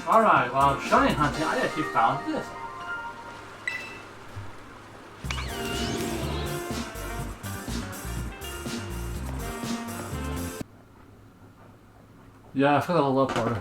Alright, well, shiny hunting, I actually found this. Yeah, I forgot the love part.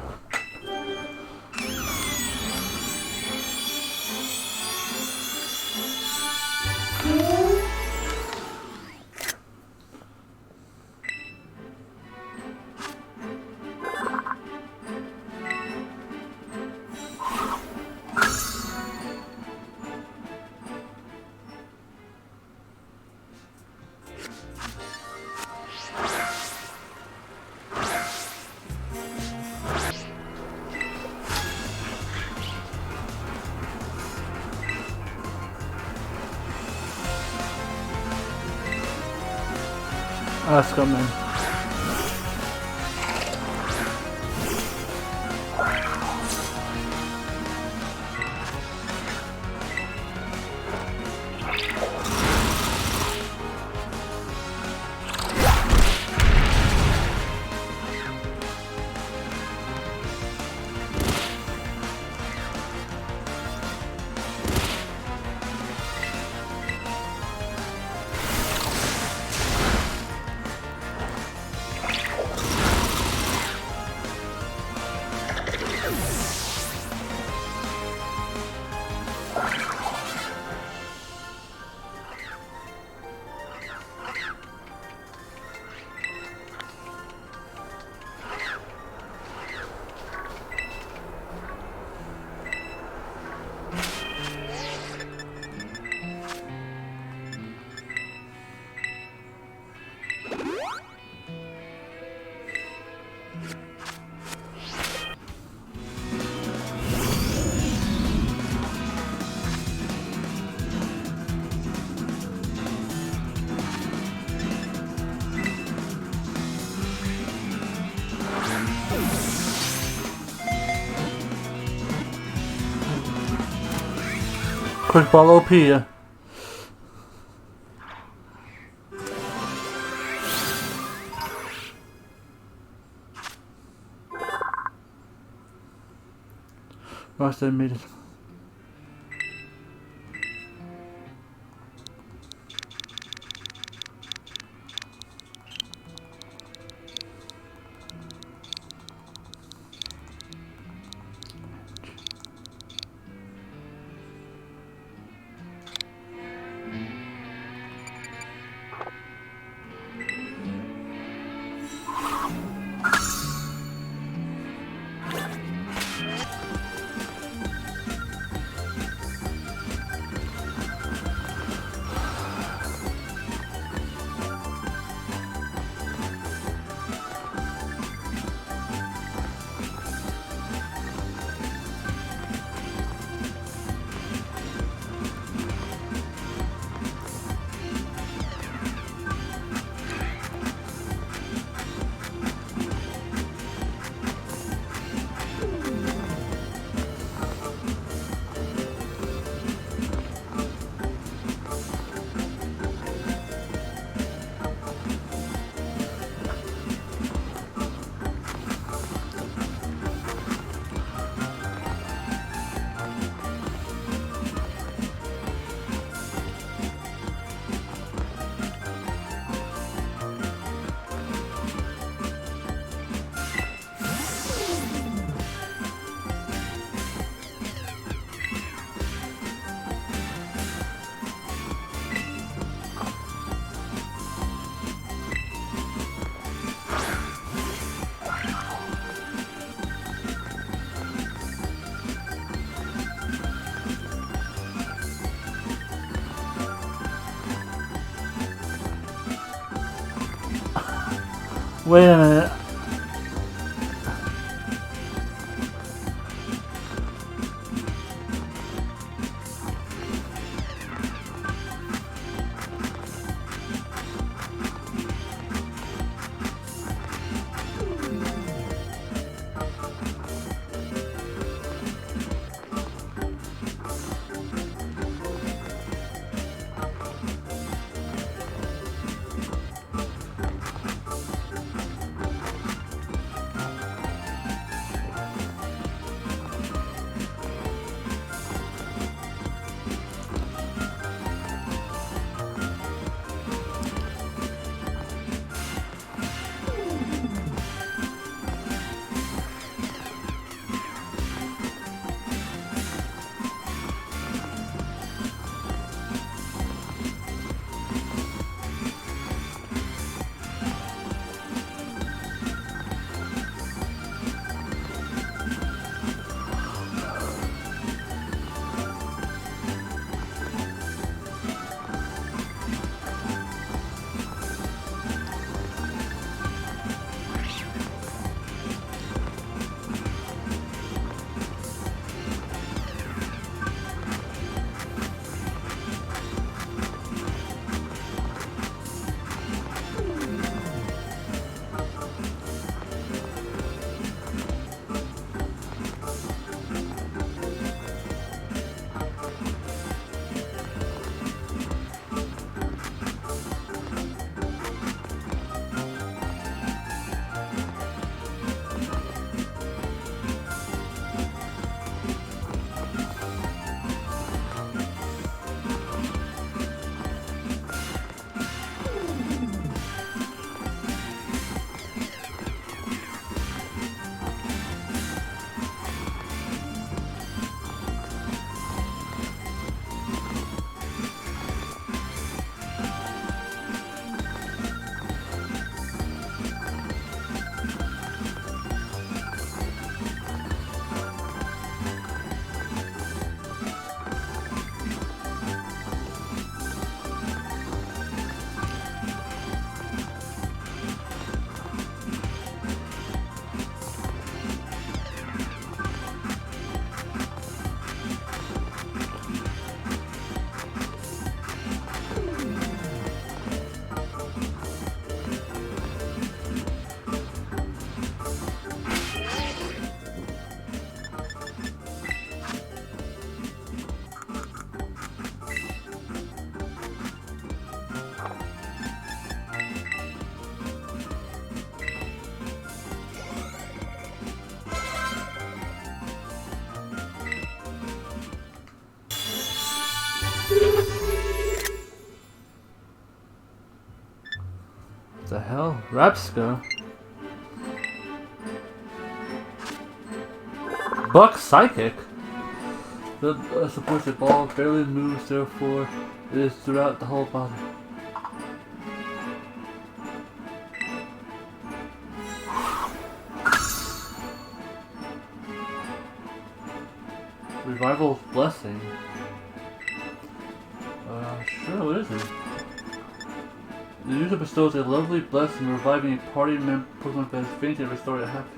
Let's go, man. Quick ball OP, yeah. Must have made it. Wait a minute. Rapska. Buck Psychic. The supports the ball, barely moves, therefore it is throughout the whole body. Revival's Blessing. Sure, what is it? The user bestows a lovely blessing, reviving a party member Pokemon that has fainted and restored at happiness.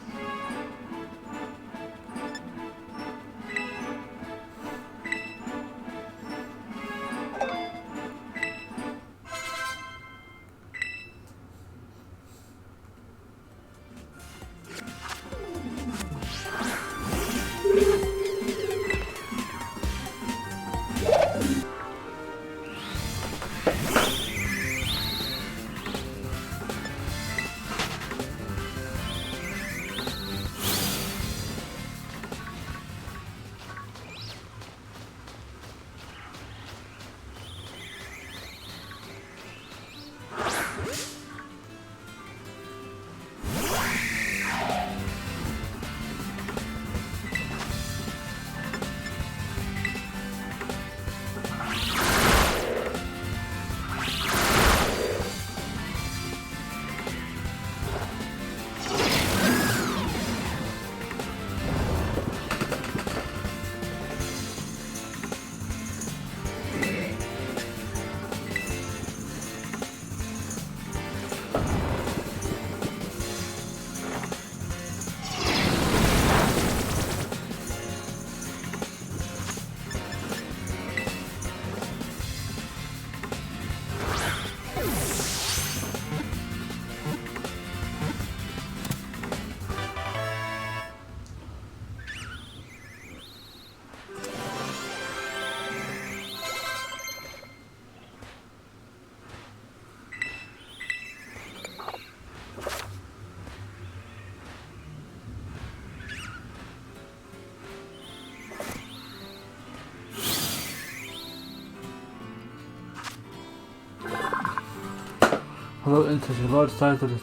Hello, into the large size of the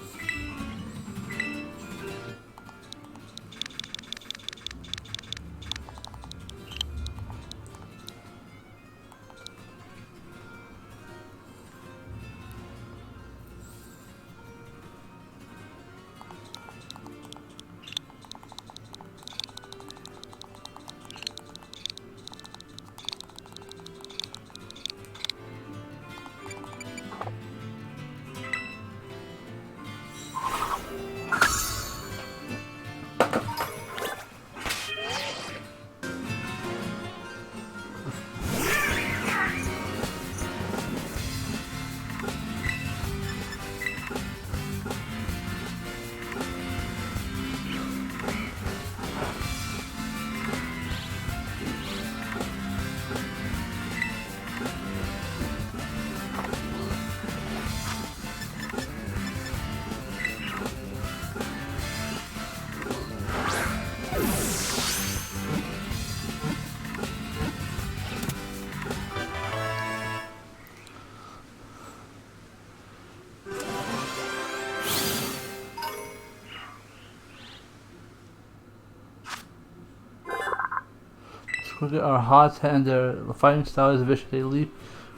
are hot and their fighting style is vicious. They leap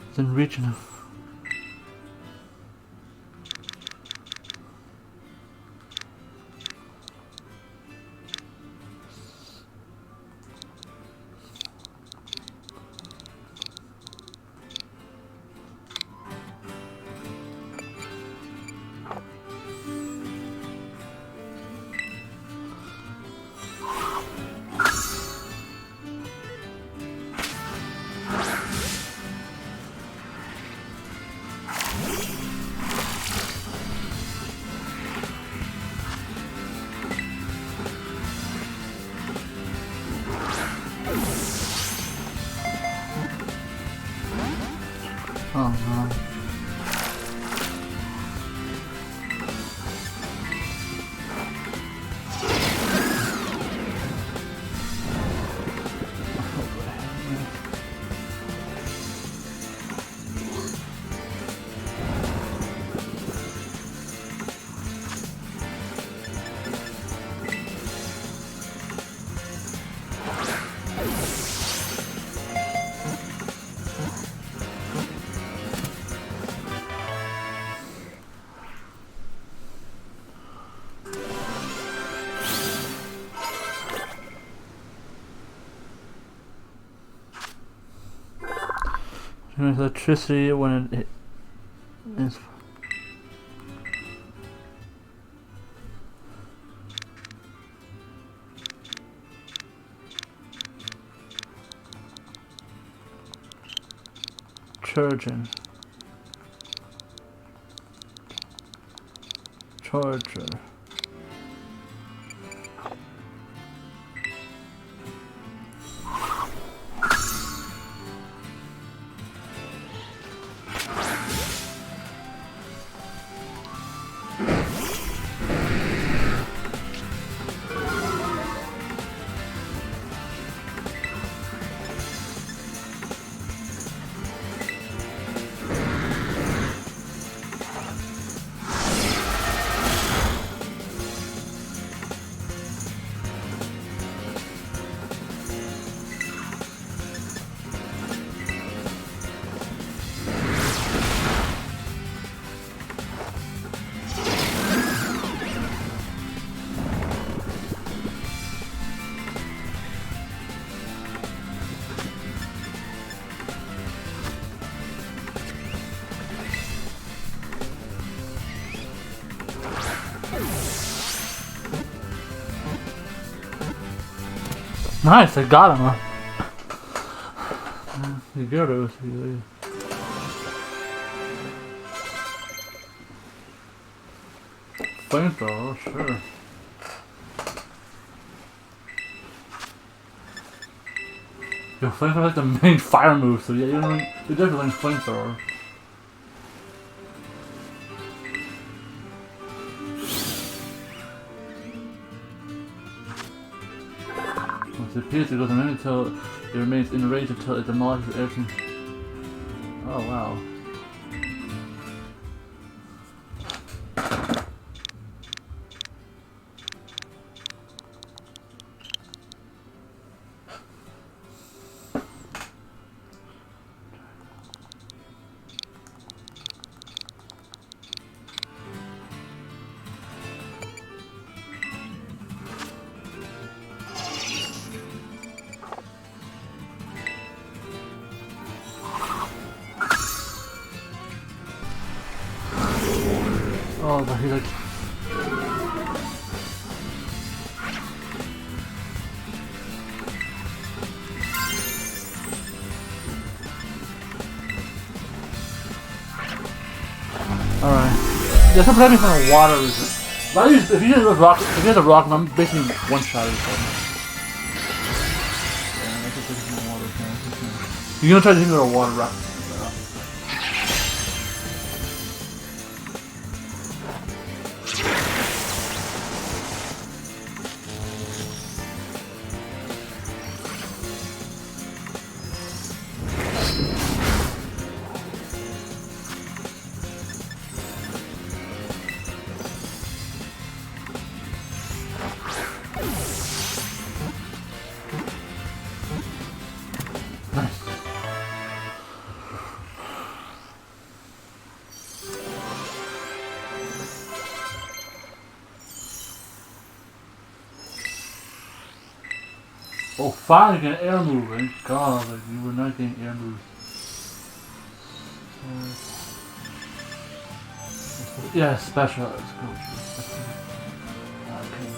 within reach and oh no. Generates electricity when it is. Charging. Charger. Nice, I got him. You got it. Flamethrower, sure. Yo, flamethrower is like the main fire move, so yeah, you're definitely like flamethrower. Once it appears, it goes on until it remains enraged until it demolishes everything. Oh wow. Oh, but he's like... Alright. Yeah, some protect me from the water resist. If you use a rock, I'm basically one-shot it. Yeah, that's just taking from the water. You're gonna try to hit me with a water rock. Oh, finally get an air move, thank God, like you were not getting air moves. Yeah, special, let's go. Okay.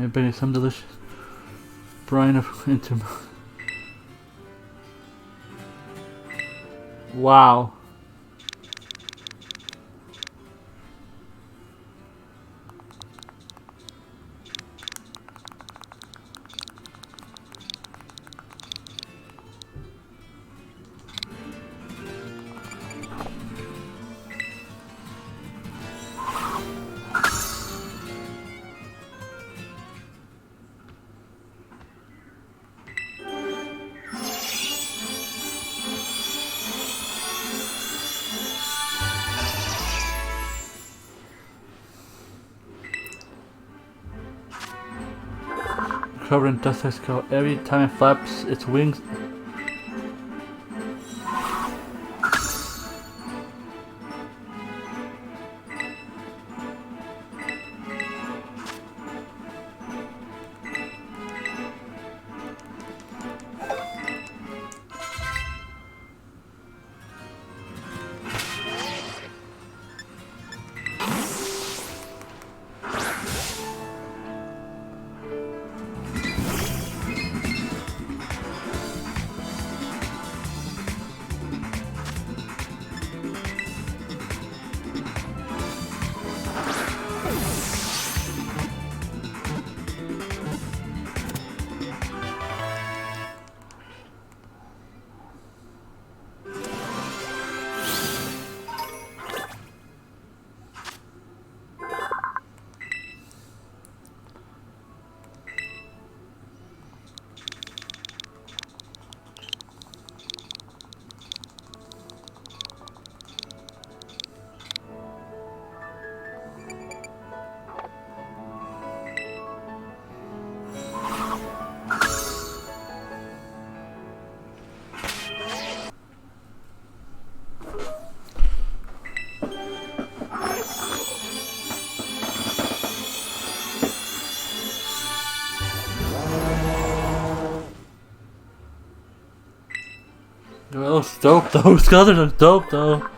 I bet it's some delicious brine of into. Wow. Covered in dust like skull. Every time it flaps its wings. Those dope though. Those colors are dope though.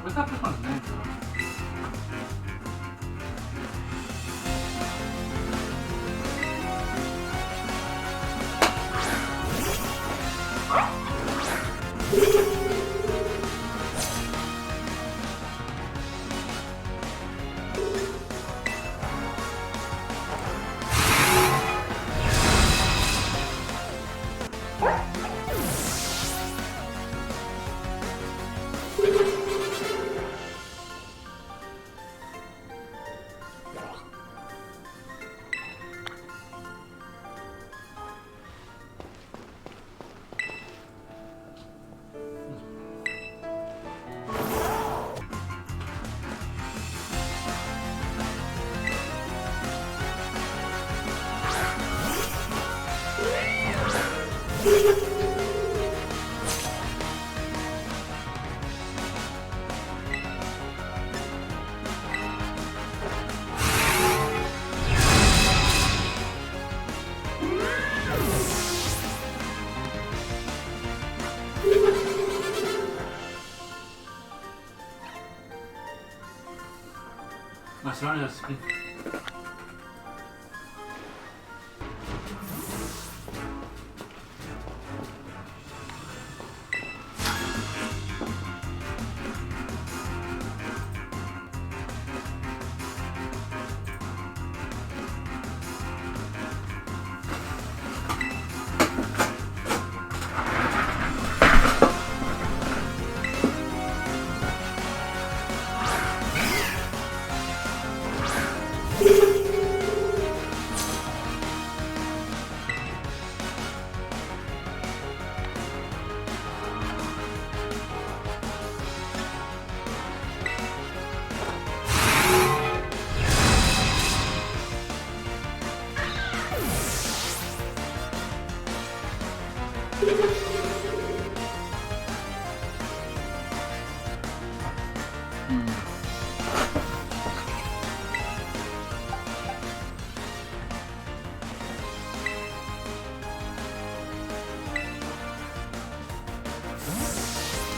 What's up with my name? sorry, that's good.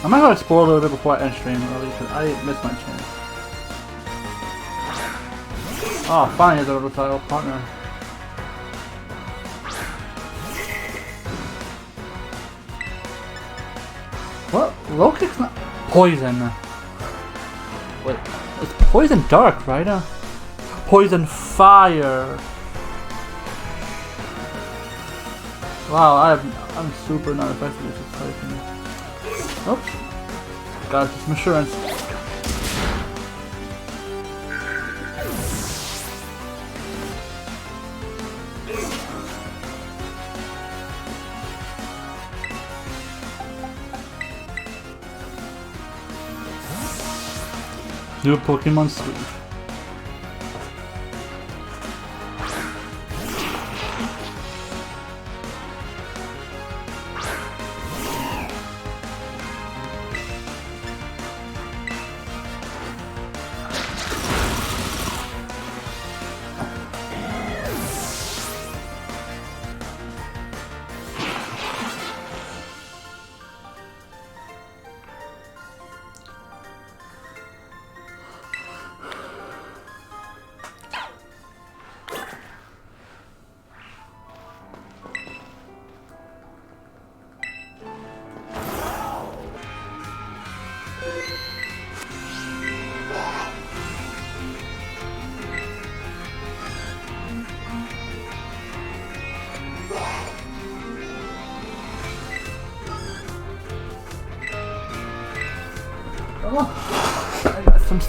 I'm not gonna explore a little bit before I end stream early because I missed my chance. Oh, finally has a versatile partner. What? Low kick's not poison. Wait, it's poison dark, right? Poison fire. Wow, I'm super not effective with this typing. Oops. Got some assurance. New Pokemon Sleeve.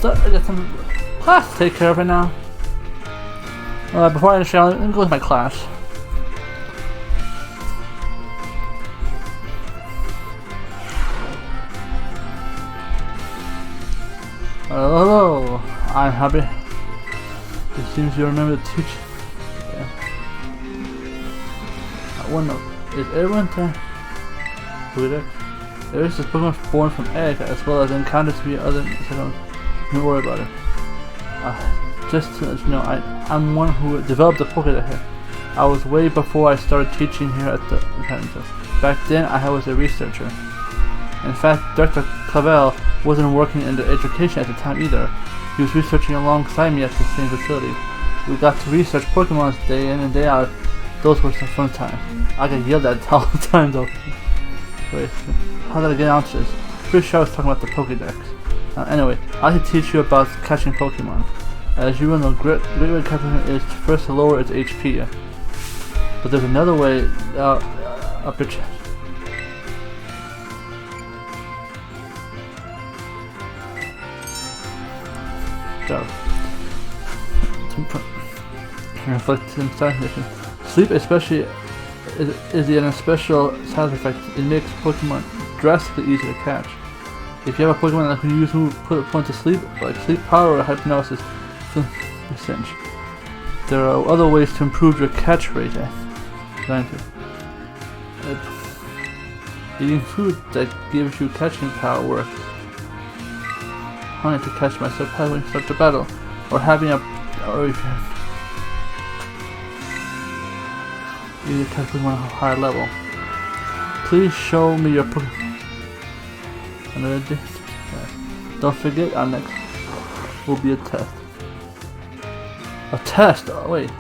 I got some class to take care of right now. Before I end the show, let me go with my class. Hello, I'm happy. It seems you remember the teacher. Yeah. I wonder, is everyone there? There is this Pokemon born from egg, as well as encounters to be other. So don't worry about it. Just to let you know, I'm one who developed the Pokédex. I was way before I started teaching here at the academy. Back then, I was a researcher. In fact, Dr. Clavel wasn't working in the education at the time either. He was researching alongside me at the same facility. We got to research Pokemon day in and day out. Those were some fun times. I get yelled at all the time though. Wait, how did I get onto this? Pretty sure I was talking about the Pokédex. Anyway, I can teach you about catching Pokemon. As you will know, great way to catch Pokemon is first to lower its HP. But there's another way up your chest. So, reflect in side condition. Sleep especially is an special side effect. It makes Pokemon drastically easier to catch. If you have a Pokemon that can use who put a point to sleep, like sleep power or hypnosis, cinch. There are other ways to improve your catch rate. Eating food that gives you catching power works. Hunting to catch myself when you start the battle, or having or if you need to catch Pokemon at a higher level. Please show me your Pokemon. Don't forget, our next will be a test. A test? Oh, wait.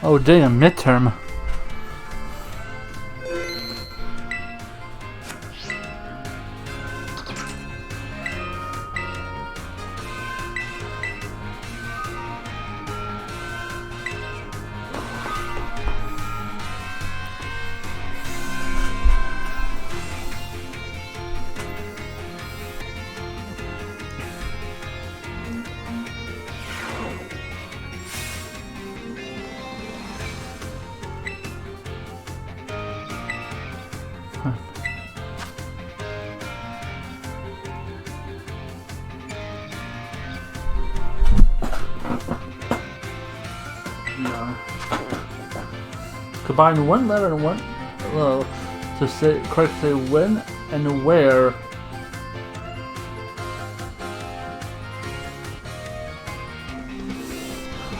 Oh damn, midterm. Combine one letter and one to say correct say when and where.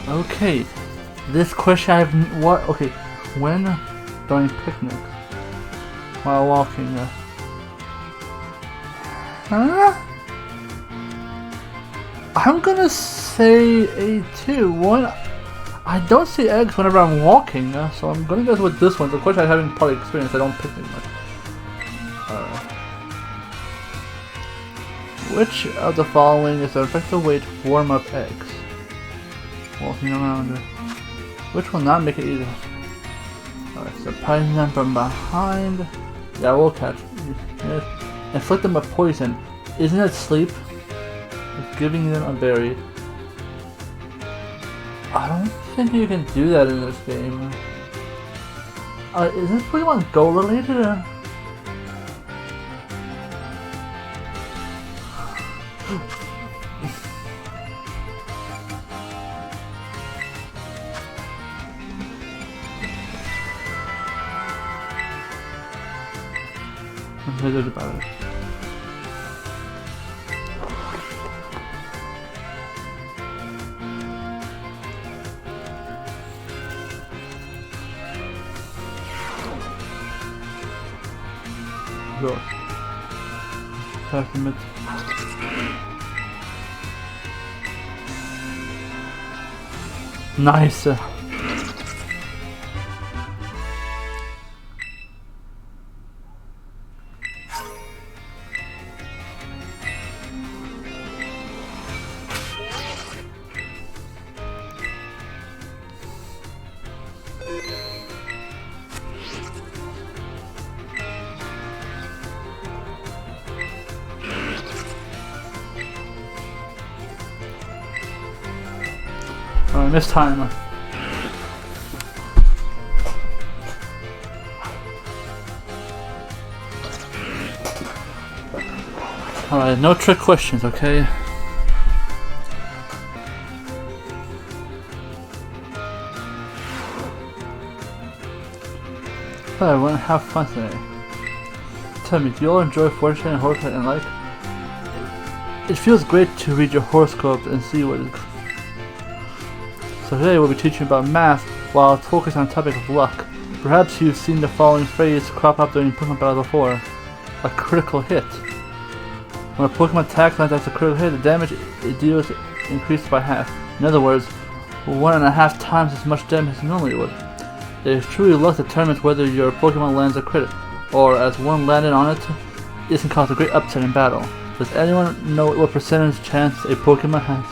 Okay, this question I have what? Okay, when during picnics while walking. Huh? I'm gonna say A2. One. I don't see eggs whenever I'm walking, so I'm gonna go with this one. Of course, I haven't probably experienced. I don't picnic much. Which of the following is an effective way to warm up eggs? Walking around. Which will not make it easy? Alright, surprising them from behind. Yeah, we'll catch. Yes. Inflict them with poison. Isn't it sleep? It's giving them a berry. I don't think you can do that in this game. Is this Pokemon Go related? I'm excited about it. Go. Past the mid. Nice. Alright, this time. Alright, no trick questions, okay? I want to have fun today. Tell me, do you all enjoy fortune and horoscope and like? It feels great to read your horoscope and see what is. So today we'll be teaching about math while focused on the topic of luck. Perhaps you've seen the following phrase crop up during Pokemon battle before. A critical hit. When a Pokemon attack lands as a critical hit, the damage it deals increased by half. In other words, 1.5 times as much damage as normally would. It is truly luck determines whether your Pokemon lands a crit, or as one landed on it, it can cause a great upset in battle. Does anyone know what percentage chance a Pokemon has?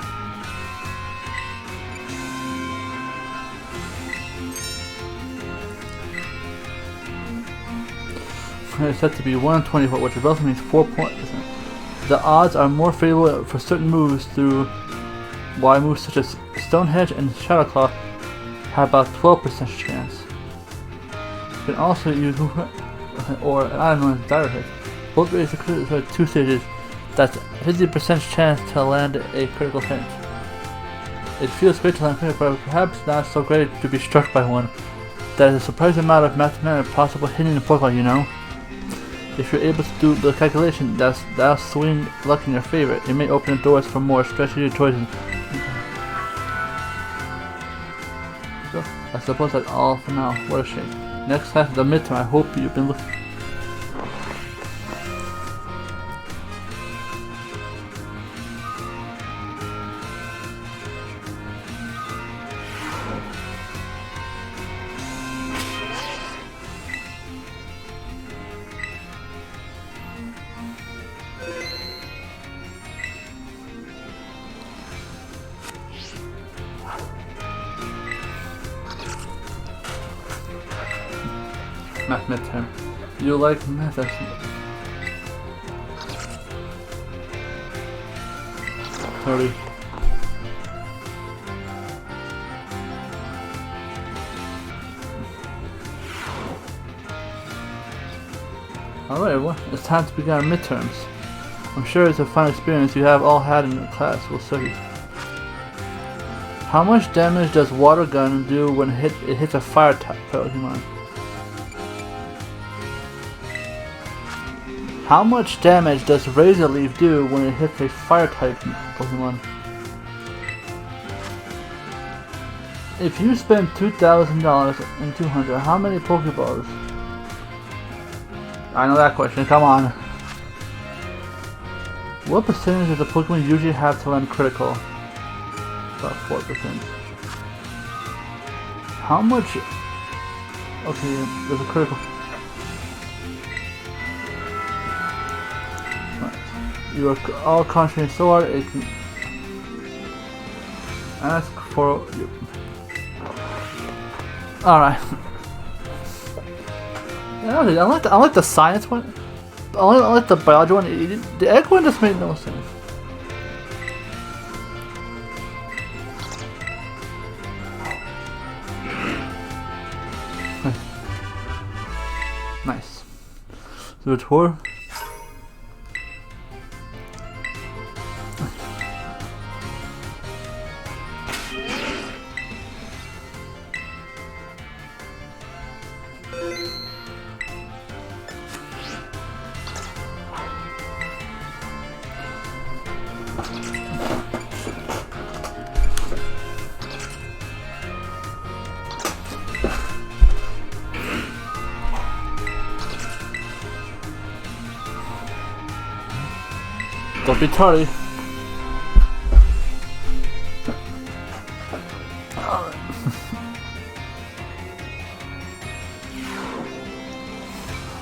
It's said to be 1 in 24, which roughly means 4%. The odds are more favorable for certain moves through why moves such as Stonehenge and Shadow Claw have about 12% chance. You can also use or an item known as Direct Hit. Both raise the critical 2 stages. That's 50% chance to land a critical hit. It feels great to land here, but perhaps not so great to be struck by one. That is a surprising amount of mathematical possible hidden in Pokemon, you know. If you're able to do the calculation, that'll swing luck in your favor. It may open the doors for more strategic choices. So, I suppose that's all for now. What a shame. Next class is the midterm. I hope you've been looking. Math midterm. You like math? Sorry. Alright, everyone. It's time to begin our midterms. I'm sure it's a fun experience you have all had in class. We'll show you. How much damage does Water Gun do when it hits a fire type Pokemon? How much damage does Razor Leaf do when it hits a fire type Pokemon? If you spend $2,000 in 200, how many Pokeballs? I know that question, come on. What percentage does a Pokemon usually have to land critical? About 4%. How much? Okay, there's a critical. You are all concentrating so hard it can ask for you. Alright. Yeah, I like the science one. I like the biology one. The egg one just made no sense. Nice. So the tour. Don't be tardy.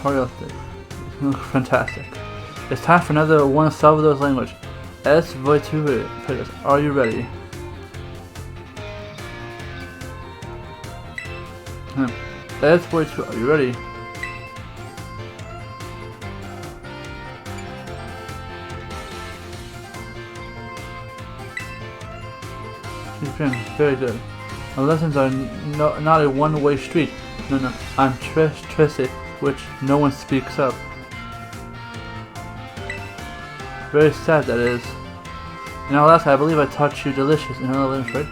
Hurry up, dude. Fantastic. It's time for another one of Salvador's language. Es Waifu. Are you ready? Es Waifu. Are you ready? Very good. Our lessons are not a one-way street. No. I'm Tracy, which no one speaks up. Very sad, that is. In our last, I believe I taught you delicious in another language, right?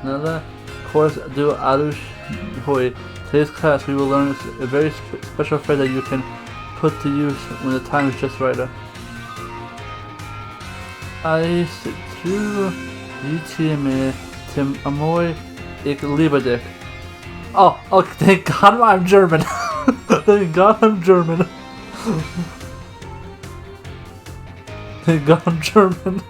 Another course do arush hoi. Today's class, we will learn a very special phrase that you can put to use when the time is just right. I sit through. Tim Amoy ik liebe dich. Oh, thank God I'm German. Thank God I'm German. Thank God I'm German.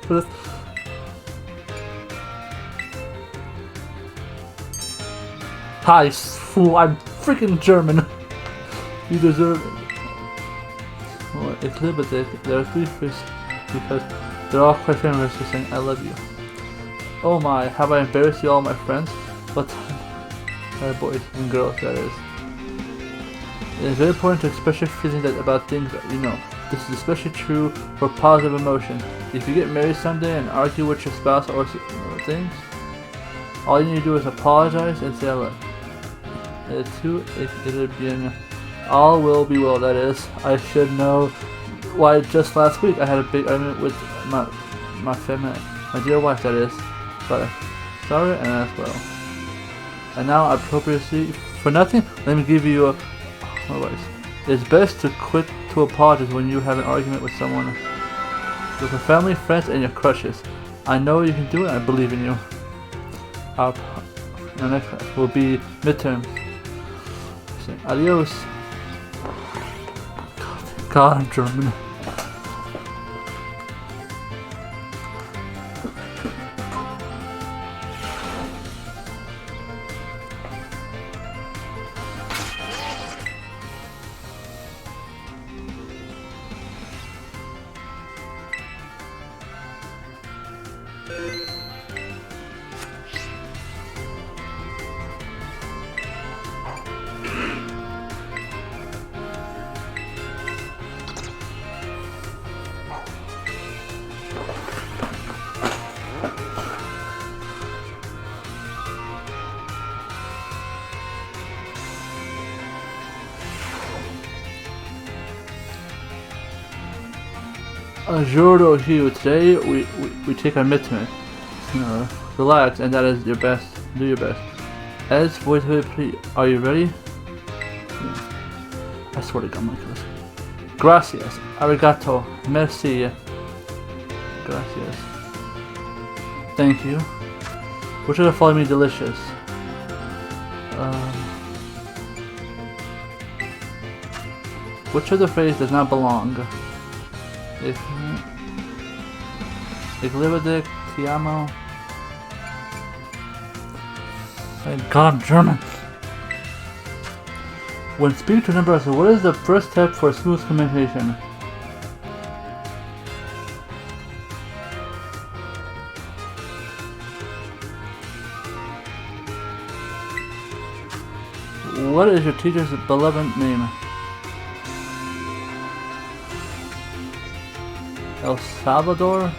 Hi, fool, I'm freaking German. You deserve it. Well, ik liebe dich. There are 3 phrases because they're all quite famous for saying I love you. Oh my, have I embarrassed you all my friends? What boys and girls, that is. It is very important to express your feelings about things that you know. This is especially true for positive emotion. If you get married someday and argue with your spouse or things, all you need to do is apologize and say I love you. All will be well, that is. I should know why just last week I had a big argument with my family. My dear wife, that is. But sorry and as well. And now, appropriately, for nothing, let me give you a advice. It's best to quit to apologize when you have an argument with someone. With your family, friends, and your crushes. I know you can do it, I believe in you. Our next class will be midterms. Adios. God, I'm German. Juro Hugh, today we take our midterm. Relax, and that is your best. Do your best. As wait, please. Are you ready? I swear to God, Michaelis. Gracias. Arigato. Merci. Gracias. Thank you. Which of the following me delicious? Which of the phrase does not belong? Ich liebe dich, ti amo. Thank God, I'm German. When speaking to a number, what is the first step for smooth communication? What is your teacher's beloved name? El Salvador?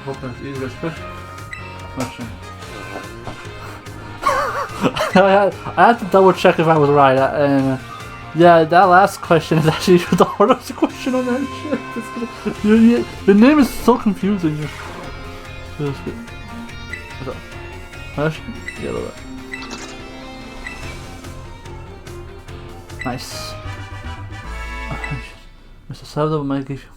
Hope that's easy as fish. Question. I had to double check if I was right, and yeah, that last question is actually the hardest question on that shit. Your name is so confusing. What's up? Hush? Yeah, a little bit. Nice. Mr. Salvador might give you.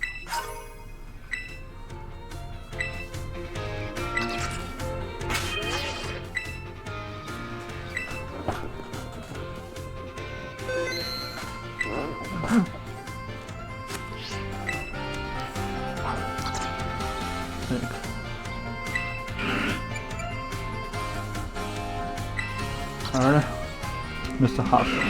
Alright, Mr. Hopper.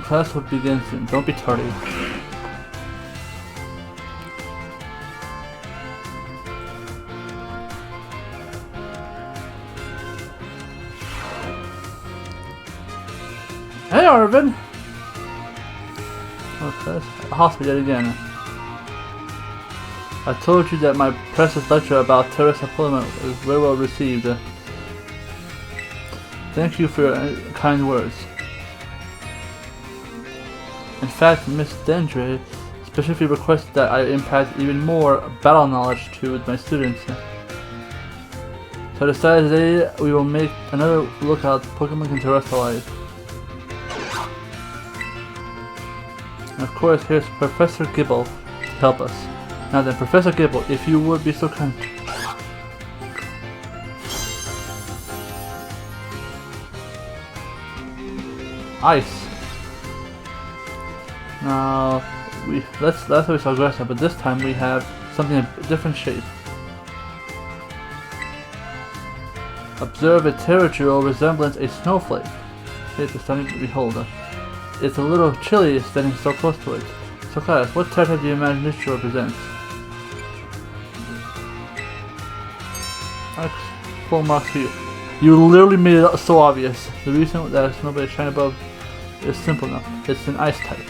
Class will begin soon. Don't be tardy. Hey, Arvin! Oh, class. Hospital yet again. I told you that my precious lecture about terrorist deployment was very well received. Thank you for your kind words. In fact, Miss Dendre specifically requested that I impact even more battle knowledge to my students. So I decided today we will make another lookout Pokemon can terrestrialize. And of course, here's Professor Gibble to help us. Now then, Professor Gibble, if you would be so kind. Ice. Now, last time we saw grass, but this time we have something in a different shape. Observe a territorial resemblance a snowflake. It's a stunning beholder. It's a little chilly standing so close to it. So class, what territory do you imagine this show represents? That's full marks for you. You literally made it so obvious. The reason that nobody shine above is simple enough. It's an ice type.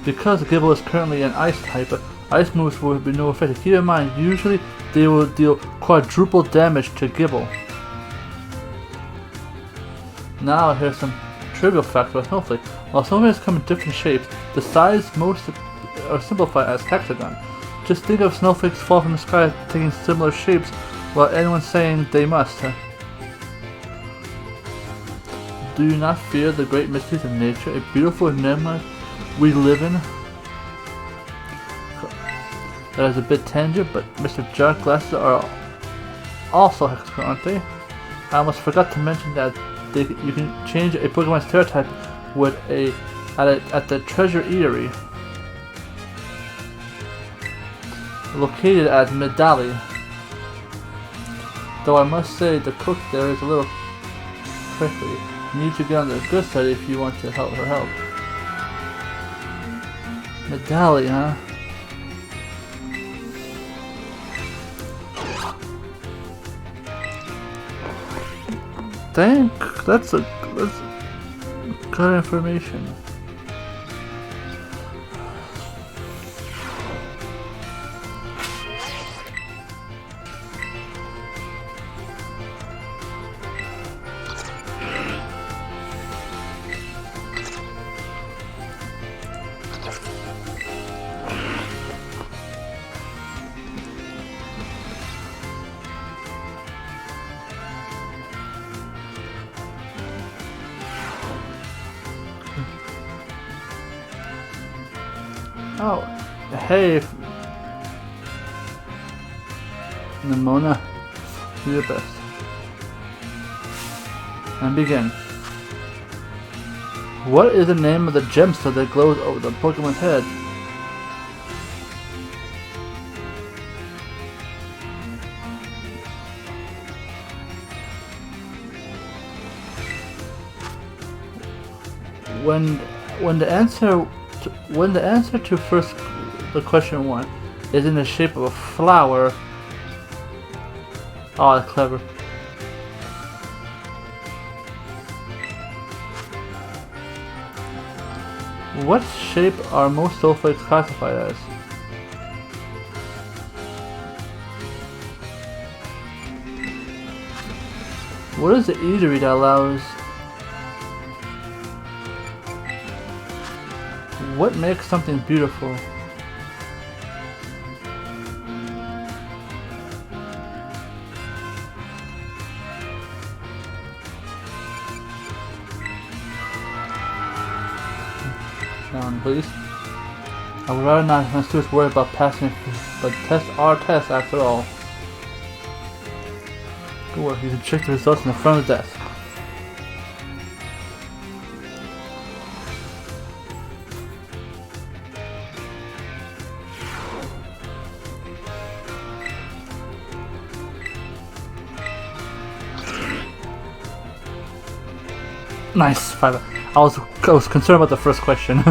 Because Gibble is currently an ice type, ice moves will be no effect. Keep in mind, usually they will deal quadruple damage to Gibble. Now here's some trivial facts about Snowflake. While Snowflakes come in different shapes, the size most are simplified as hexagon. Just think of snowflakes fall from the sky taking similar shapes without anyone saying they must. Do you not fear the great mysteries of nature, a beautiful enigma we live in? That is a bit tangent, but Mr. Jark glasses are also hexagon, aren't they? I almost forgot to mention that you can change a Pokemon's Terra type with at the Treasure Eatery, located at Medali. Though I must say the cook there is a little prickly. You need to get on the good side if you want to help her help. Medali, huh? Dang, that's good information. Oh, hey, Nimona, do your best. And begin. What is the name of the gemstone that glows over the Pokemon's head? When the answer to the question 1 is in the shape of a flower. Oh, that's clever. What shape are most snowflakes classified as? What is the eatery that allows? What makes something beautiful? Down, please. I would rather not have my students worry about passing, but tests are tests after all. Good work. You can check the results in the front of the desk. Nice, 5. I was concerned about the first question.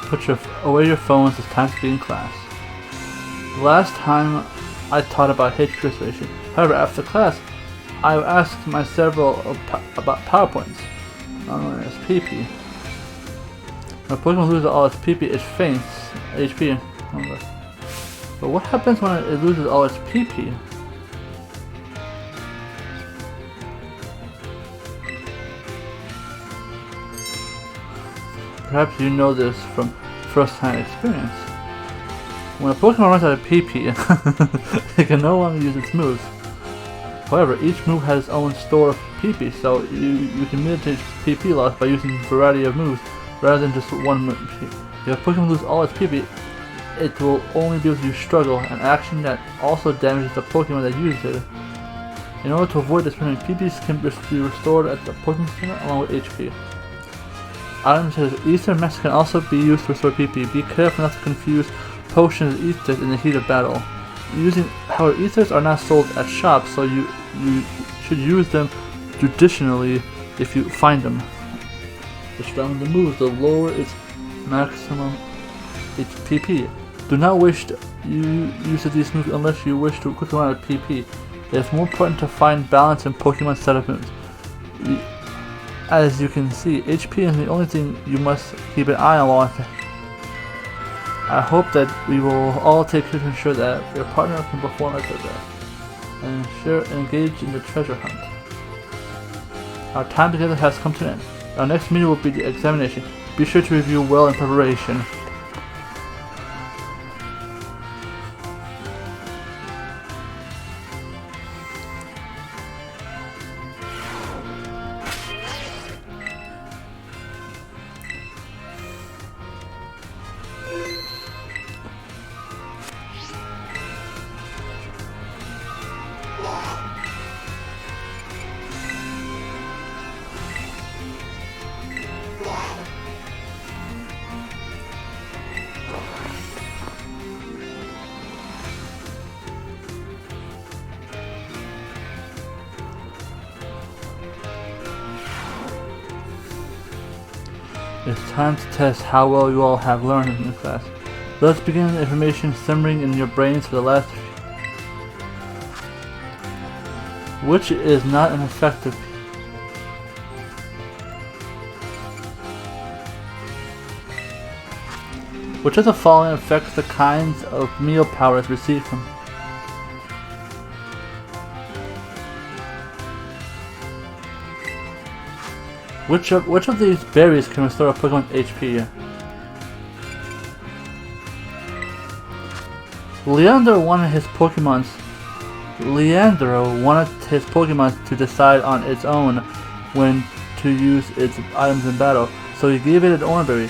Put away your phones, it's time to be in class. The last time I taught about HP restoration. However, after class, I asked my several about PowerPoints, known as PP. When a Pokemon loses all its PP, it faints HP. But what happens when it loses all its PP? perhaps you know this from first-hand experience. When a Pokemon runs out of PP, it can no longer use its moves. However, each move has its own store of PP, so you can mitigate PP loss by using a variety of moves rather than just one move. If a Pokemon loses all its PP, it will only be able to use Struggle, an action that also damages the Pokemon that uses it. In order to avoid this, PP can be restored at the Pokemon Center along with HP. Items such as Ether Mess can also be used to restore PP. Be careful not to confuse potions and ethers in the heat of battle. However, ethers are not sold at shops, so you should use them judicially if you find them. The stronger the move, the lower its maximum PP. Do not wish to use these moves unless you wish to quickly run out of PP. It is more important to find balance in Pokemon setup moves. As you can see, HP is the only thing you must keep an eye on. I hope that we will all take care to ensure that your partner can perform at their best and engage in the treasure hunt. Our time together has come to an end. Our next meeting will be the examination. Be sure to review well in preparation. It's time to test how well you all have learned in this class. Let's begin with the information simmering in your brains for the last which is not an effective. Which of the following affects the kinds of meal powers received from? Which of these berries can restore a Pokemon's HP? Leandro wanted his Pokemon to decide on its own when to use its items in battle, so he gave it an orange berry.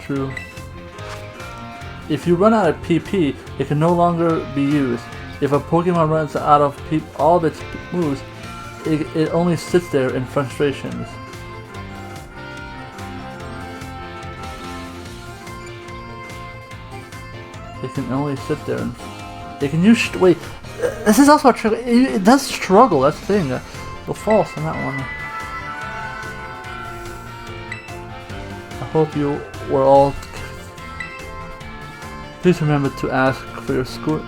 True. If you run out of PP, it can no longer be used. If a Pokemon runs out of all of its moves, it only sits there in frustrations. It can only sit there and it can use. Wait, this is also a trick. It does struggle. That's the thing. So false on that one. I hope you were all. Please remember to ask for your score.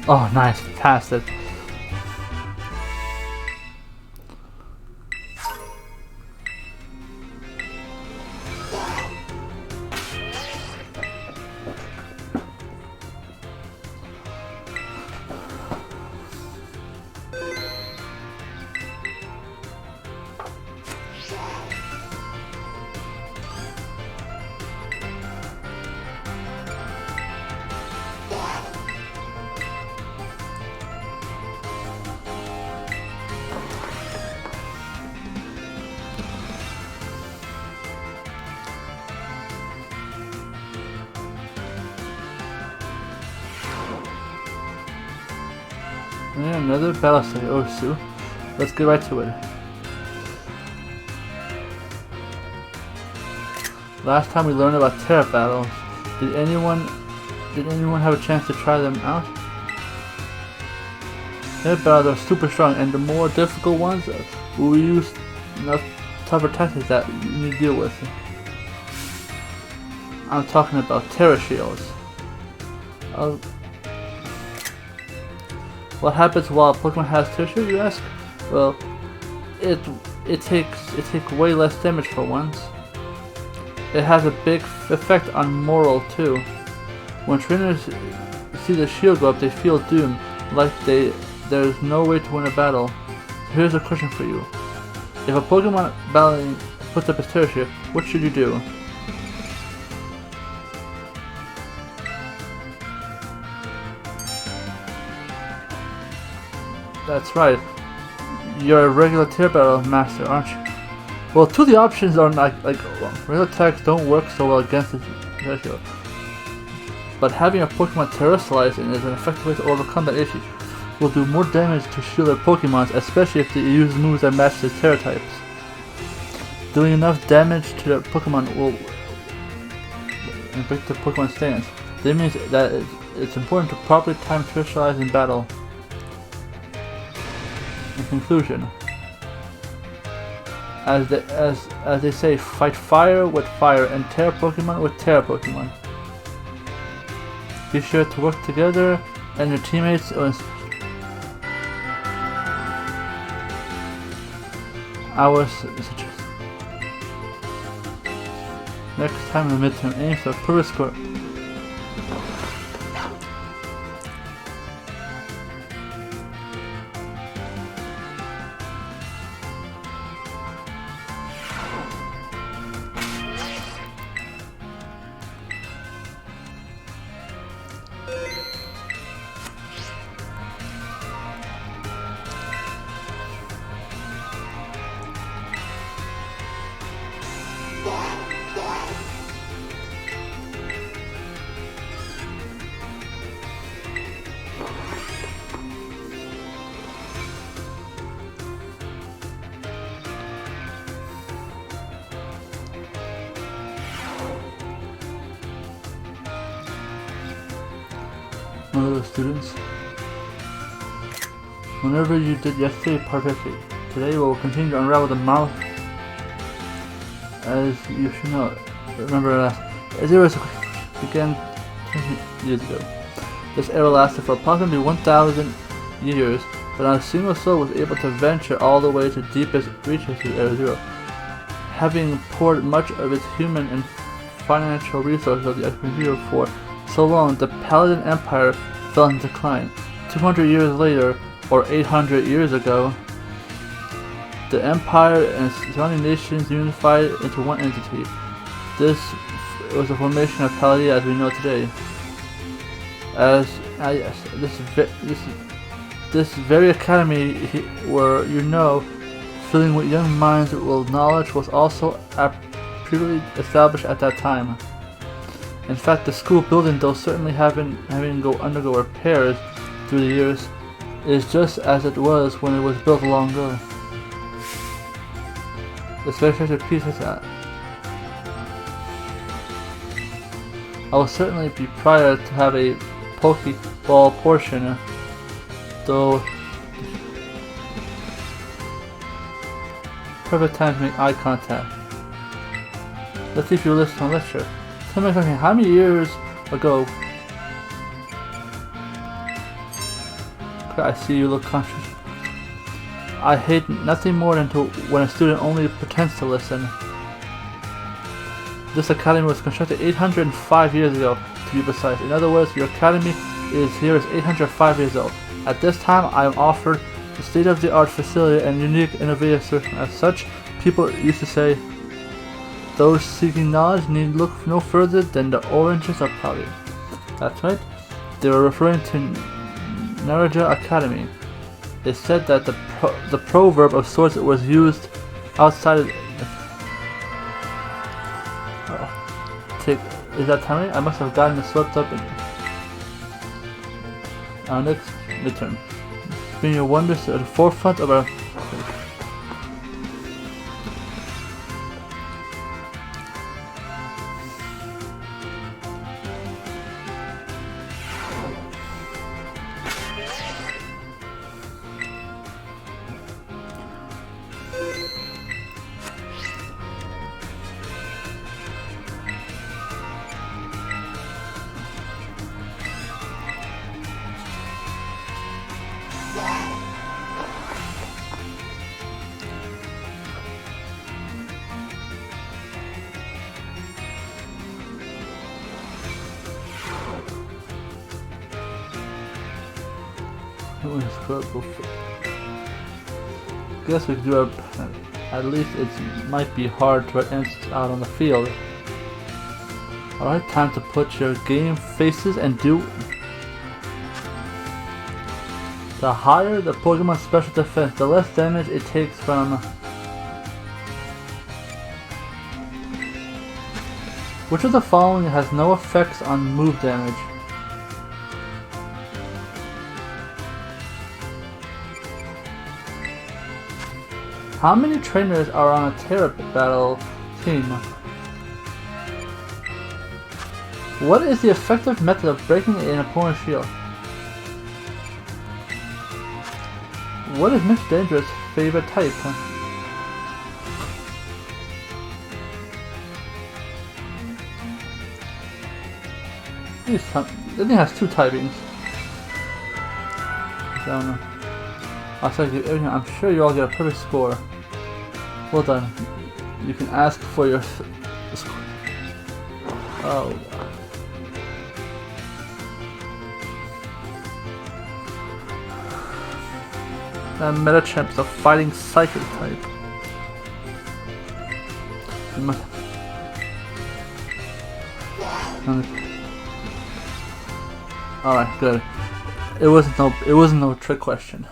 Oh, nice. Passed it. And another battle study. Oh, Sue. Let's get right to it. Last time we learned about Terra battles. Did anyone have a chance to try them out? Terra battles are super strong, and the more difficult ones will use enough tougher tactics that you need to deal with. I'm talking about Terra Shields. What happens while Pokemon has Terra Shield, you ask? Well, it takes way less damage for once. It has a big effect on morale too. When trainers see the shield go up, they feel doomed, like there's no way to win a battle. So here's a question for you. If a Pokemon battling puts up its Terra Shield, what should you do? That's right. You're a regular Terra Battle Master, aren't you? Well, two of the options are like regular attacks don't work so well against the Terra Shield. But having a Pokemon terrestrializing is an effective way to overcome that issue. Will do more damage to shield their Pokemons, especially if they use moves that match their Terra types. Doing enough damage to their Pokemon will break the Pokemon stance. That means that it's important to properly time terrestrialize in battle. In conclusion, as they say, fight fire with fire and Terra Pokemon with Terra Pokemon. Be sure to work together and your teammates. Next time in the midterm, aim for a perfect score. One of the students. Whenever you did yesterday, participate. Today we'll continue to unravel the mouth. As you should know, remember as it was began 20 years ago. This era lasted for approximately 1,000 years, but not a single soul was able to venture all the way to the deepest reaches of Era Zero. Having poured much of its human and financial resources of the Expedition Zero for so long, the Paladin Empire fell into decline. 200 years later, or 800 years ago, the Empire and surrounding nations unified into one entity. This was the formation of Paldea as we know today. This very academy where filling with young minds with knowledge was also previously established at that time. In fact, the school building, though certainly having undergo repairs through the years, is just as it was when it was built long ago. Especially after peace as that. I will certainly be proud to have a Pokeball portion, though perfect time to make eye contact. Let's see if you listen to a lecture. Tell me how many years ago? I see you look conscious. I hate nothing more than when a student only pretends to listen. This academy was constructed 805 years ago, to be precise. In other words, your academy is 805 years old. At this time, I am offered a state-of-the-art facility and unique innovative solution. As such, people used to say, those seeking knowledge need look no further than the oranges of Paldea. That's right, they were referring to Naraja Academy. It said that the proverb of sorts was used outside of... Is that time? I must have gotten swept up in our next midterm. Bring your wonders to the forefront of our... Guess we could do at least it might be hard to answer out on the field. Alright, time to put your game faces and do. The higher the Pokemon's special defense, the less damage it takes from. Which of the following has no effects on move damage? How many trainers are on a Terra battle team? What is the effective method of breaking an opponent's shield? What is Mr. Dangerous' favorite type? It has two typings. I don't know. I'll tell you everything. I'm sure you all get a perfect score. Well done. You can ask for your score. Oh. That Metachamp is a fighting psychic type. Alright, good. It wasn't no trick question.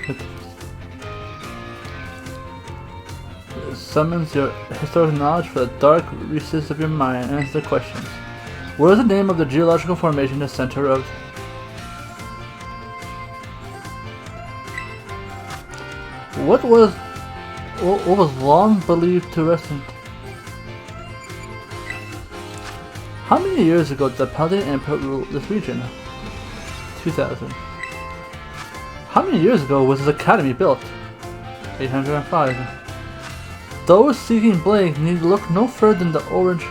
It summons your historical knowledge for the dark recesses of your mind and answers the questions. What is the name of the geological formation in the center of? What was long believed to rest in? How many years ago did the Paladin Emperor rule this region? 2000. How many years ago was this academy built? 805. Those seeking blank need look no further than the orange.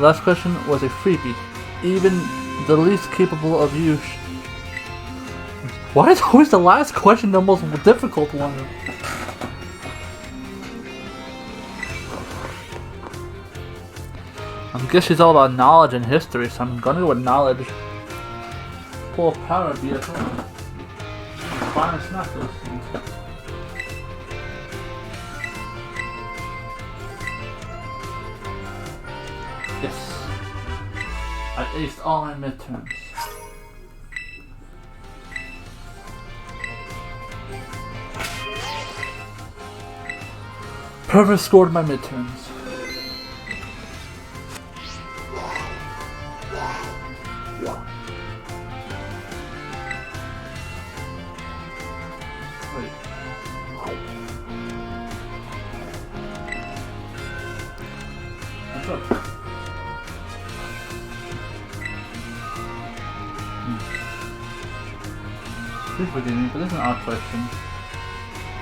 Last question was a freebie. Even the least capable of you. Why is always the last question the most difficult one? I guess she's all about knowledge and history, so I'm gonna go with knowledge. Full of power, beautiful. Fine, it's not those things. Yes. I aced all my midterms. Perfect scored my midterms. Please forgive me, but this is an odd question.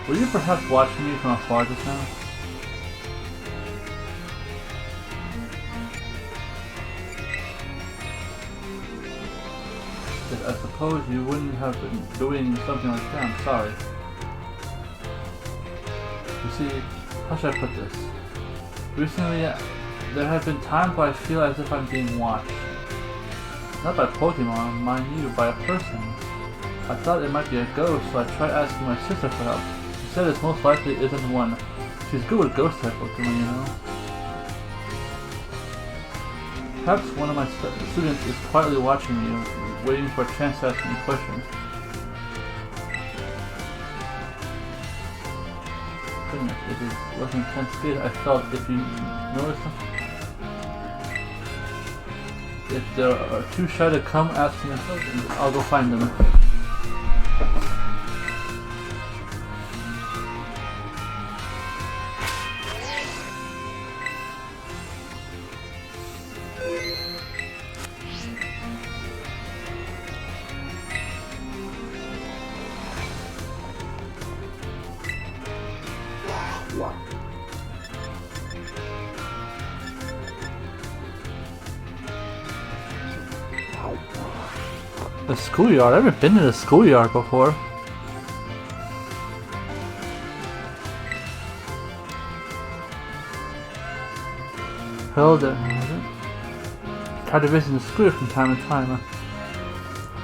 Were you perhaps watching me from afar just now? I suppose you wouldn't have been doing something like that, I'm sorry. You see, how should I put this? Recently, there have been times where I feel as if I'm being watched. Not by Pokemon, mind you, by a person. I thought it might be a ghost, so I tried asking my sister for help. She said it most likely isn't one. She's good with ghost type Pokemon, you know. Perhaps one of my students is quietly watching me, waiting for a chance to ask me questions. Goodness, it was an intense state I felt if you noticed something. If they are too shy to come asking us, I'll go find them. The schoolyard? I've never been to the schoolyard before. Hilda. Try to visit the school from time to time.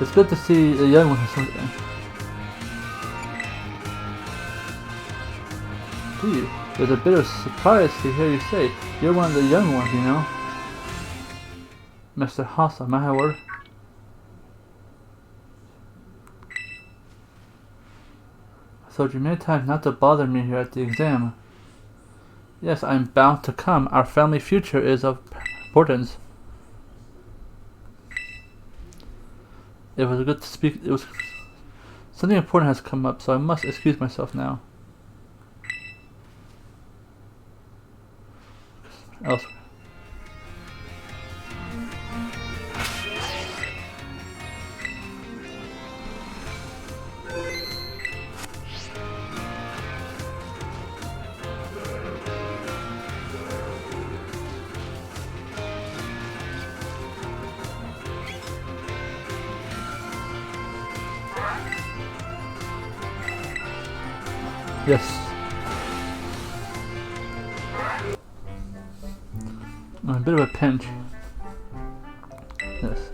It's good to see the young ones or something. Gee, there's a bit of surprise to hear you say you're one of the young ones, you know. Mr. Hassa, my word. I told you many times not to bother me here at the exam. Yes, I'm bound to come. Our family future is of importance. It was good to speak. It was something important has come up, so I must excuse myself now. Elsewhere. Yes. I'm a bit of a pinch. Yes.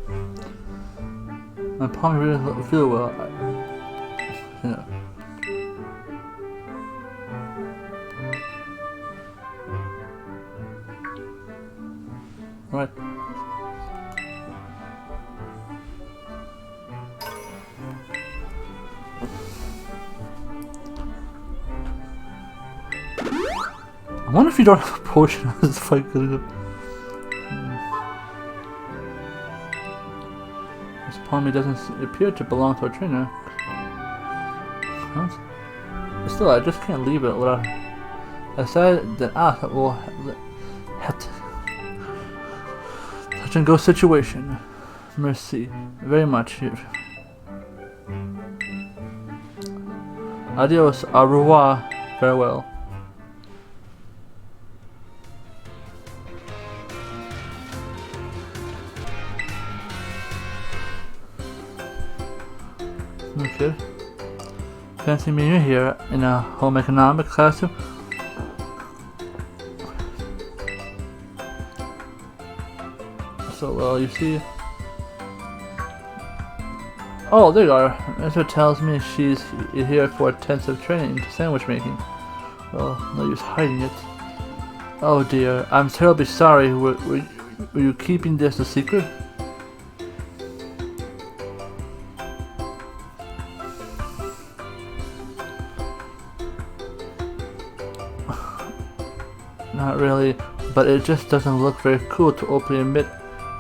My palm really doesn't feel well. Yeah. Right. I wonder if you don't have a potion on this fight. This Palmy doesn't appear to belong to a trainer. Huh? Still, I just can't leave it without. I said that will have to. Touch and go situation. Merci. Very much. Adios, au revoir, farewell. Okay. Fancy meeting you here in a home economics classroom. So, you see. Oh, there you are. Esther tells me she's here for intensive training in sandwich making. Well, no use hiding it. Oh dear, I'm terribly sorry. Were you keeping this a secret? Not really, but it just doesn't look very cool to openly admit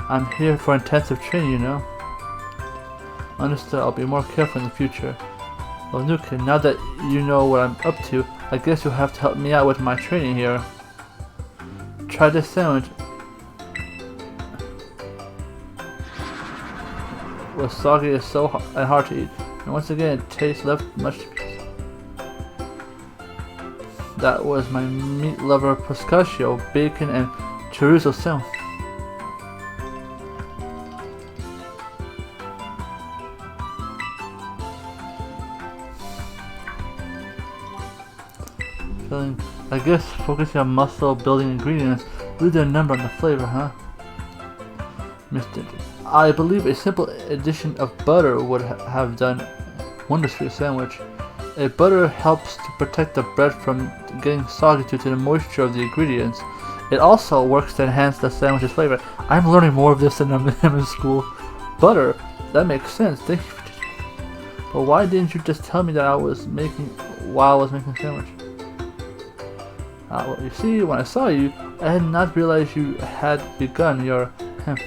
I'm here for intensive training, you know. Understood, I'll be more careful in the future. Well, Nukin, now that you know what I'm up to, I guess you'll have to help me out with my training here. Try this sandwich. Well, soggy is so hard to eat, and once again, it tastes left much. That was my meat lover pistachio, bacon, and chorizo sandwich. I guess focusing on muscle building ingredients really did a number on the flavor, huh? Mr. I believe a simple addition of butter would have done wonders for your sandwich. Butter helps to protect the bread from getting soggy due to the moisture of the ingredients. It also works to enhance the sandwich's flavor. I'm learning more of this than I'm in school. Butter, that makes sense. Thank you. But why didn't you just tell me that I was making while I was making a sandwich? Well, you see, when I saw you, I had not realized you had begun your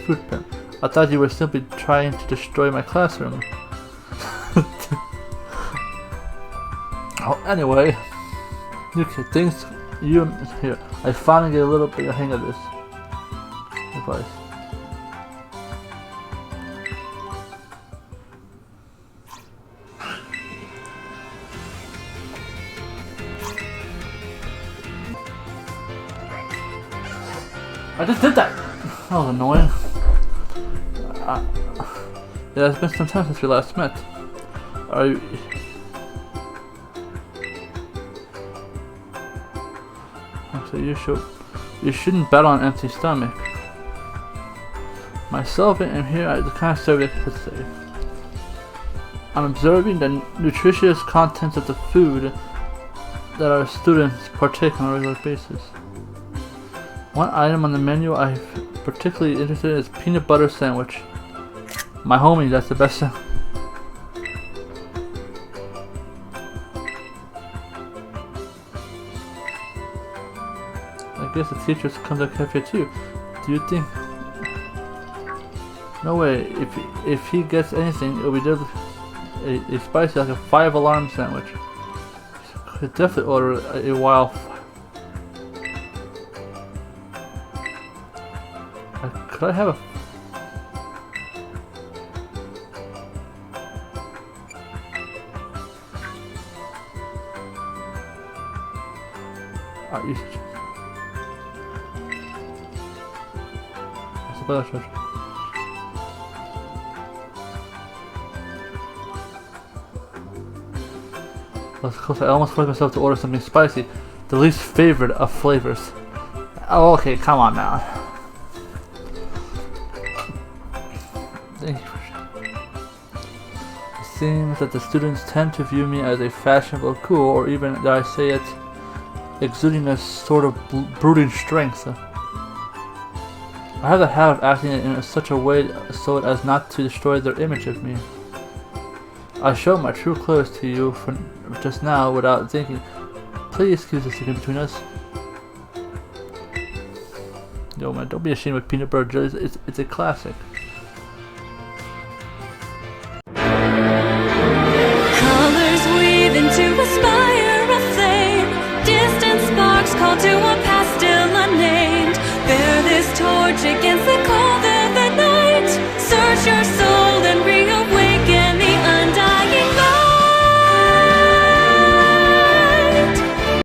food prep. I thought you were simply trying to destroy my classroom. Oh, anyway. Okay, things you here. I finally get a little bit of hang of this advice. I just did that! That was annoying. Yeah, it's been some time since we last met. Are you... So you shouldn't battle on an empty stomach. Myself and here are the kind of service to say. I'm observing the nutritious contents of the food that our students partake on a regular basis. One item on the menu I'm particularly interested in is peanut butter sandwich. My homie, that's the best. I guess the teachers come to the cafe too. Do you think? No way. If he gets anything, it'll be a spicy, like a 5-alarm sandwich. Could definitely order a wild. Could I have a? Of course, I almost forced myself to order something spicy, the least favorite of flavors. Oh, okay, come on now. Thank you for it seems that the students tend to view me as a fashionable cool, or even, dare I say it, exuding a sort of brooding strength. I have the habit of acting in such a way so as not to destroy their image of me. I showed my true colors to you for just now without thinking. Please keep the secret between us. Yo man, don't be ashamed of peanut butter jelly. It's a classic. Colors weave into a spire of flame. Distant sparks call to a past still unnamed. Bear this torch against the